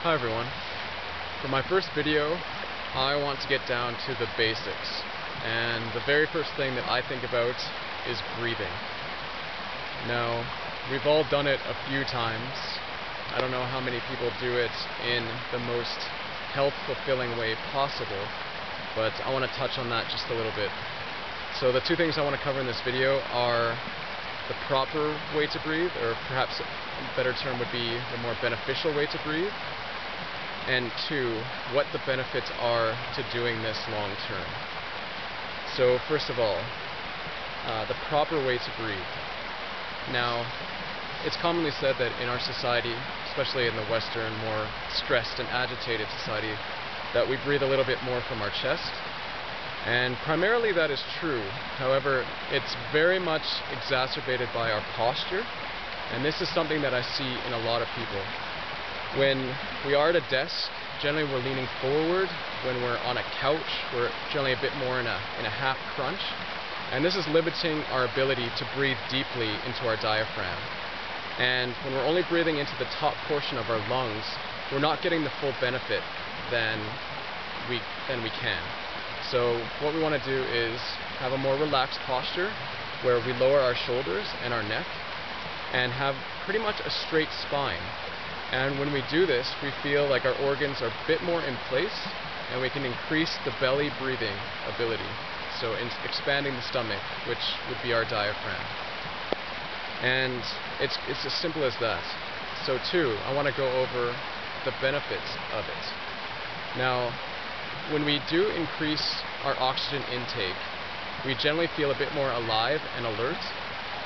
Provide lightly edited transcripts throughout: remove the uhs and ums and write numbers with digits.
Hi everyone. For my first video, I want to get down to the basics. And the very first thing that I think about is breathing. Now, we've all done it a few times. I don't know how many people do it in the most health-fulfilling way possible, but I want to touch on that just a little bit. So the two things I want to cover in this video are the proper way to breathe, or perhaps a better term would be the more beneficial way to breathe, and two, what the benefits are to doing this long term. So first of all, the proper way to breathe. Now, it's commonly said that in our society, especially in the Western, more stressed and agitated society, that we breathe a little bit more from our chest. And primarily that is true. However, it's very much exacerbated by our posture. And this is something that I see in a lot of people. When we are at a desk, generally we're leaning forward. When we're on a couch, we're generally a bit more in a half crunch. And this is limiting our ability to breathe deeply into our diaphragm. And when we're only breathing into the top portion of our lungs, we're not getting the full benefit than we can. So what we want to do is have a more relaxed posture where we lower our shoulders and our neck and have pretty much a straight spine. And when we do this, we feel like our organs are a bit more in place and we can increase the belly breathing ability. So expanding the stomach, which would be our diaphragm. And it's as simple as that. So too, I want to go over the benefits of it. Now, when we do increase our oxygen intake, we generally feel a bit more alive and alert,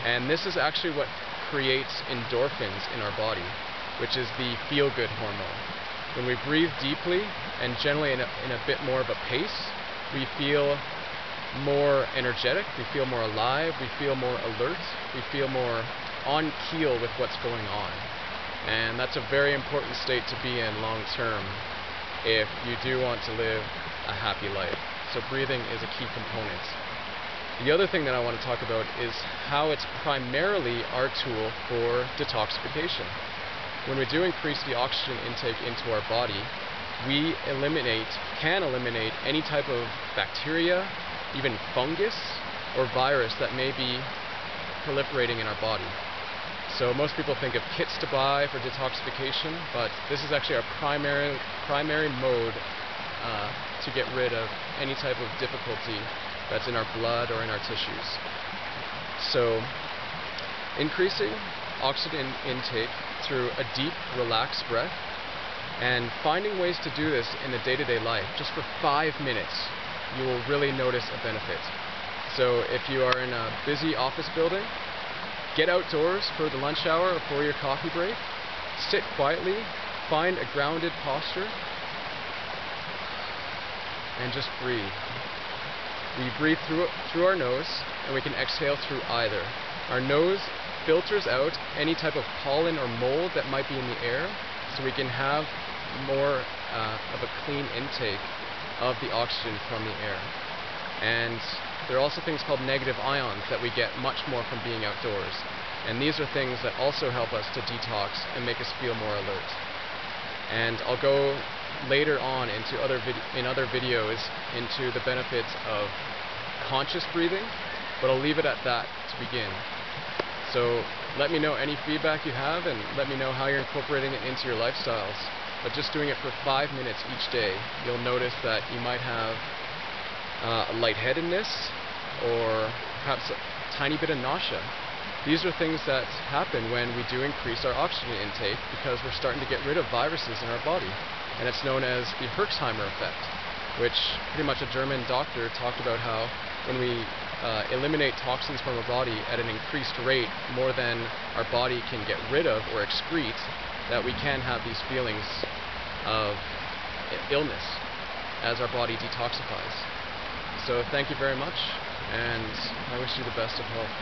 and this is actually what creates endorphins in our body, which is the feel-good hormone. When we breathe deeply and generally in a bit more of a pace, we feel more energetic, we feel more alive, we feel more alert, we feel more on keel with what's going on. And that's a very important state to be in long term if you do want to live a happy life. So breathing is a key component. The other thing that I want to talk about is how it's primarily our tool for detoxification. When we do increase the oxygen intake into our body, we can eliminate any type of bacteria, even fungus or virus that may be proliferating in our body. So most people think of kits to buy for detoxification, but this is actually our primary mode to get rid of any type of difficulty that's in our blood or in our tissues. So increasing oxygen intake through a deep, relaxed breath and finding ways to do this in the day-to-day life, just for 5 minutes, you will really notice a benefit. So if you are in a busy office building, get outdoors for the lunch hour or for your coffee break, sit quietly, find a grounded posture, and just breathe. We breathe through our nose, and we can exhale through either. Our nose filters out any type of pollen or mold that might be in the air, so we can have more of a clean intake of the oxygen from the air. And there are also things called negative ions that we get much more from being outdoors. And these are things that also help us to detox and make us feel more alert. And I'll go later on into other videos into the benefits of conscious breathing, but I'll leave it at that to begin. So let me know any feedback you have and let me know how you're incorporating it into your lifestyles. But just doing it for 5 minutes each day, you'll notice that you might have a lightheadedness or perhaps a tiny bit of nausea. These are things that happen when we do increase our oxygen intake because we're starting to get rid of viruses in our body. And it's known as the Herxheimer effect, which pretty much a German doctor talked about how when we eliminate toxins from our body at an increased rate, more than our body can get rid of or excrete, that we can have these feelings of illness as our body detoxifies. So thank you very much, and I wish you the best of health.